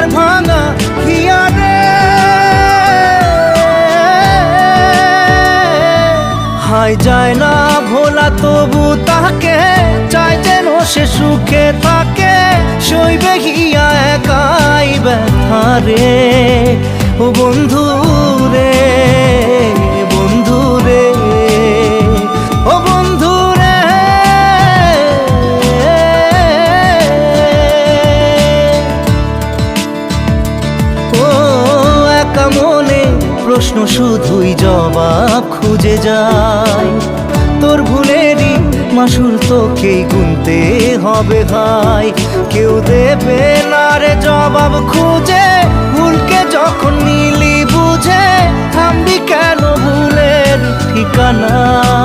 তার ভাঙা হিয়ারে। হায় যায় না ভোলা তবু তাকে চাই যেন সে সুখে থাকে, সইবে হিয়া একাই ব্যথা রে। ও বন্ধু রে, বন্ধু রে, ও বন্ধু রে। ও একা মনে প্রশ্ন শুধুই জবাব খুঁজে যায়, তোর ভুলেরই মাসুল তোকেই গুনতে হবে ভাই। কেউ দেবে না রে জবাব খুঁজে, ভুলকে যখন নিলি বুঝে থামবি কেন ভুলের ঠিকানা।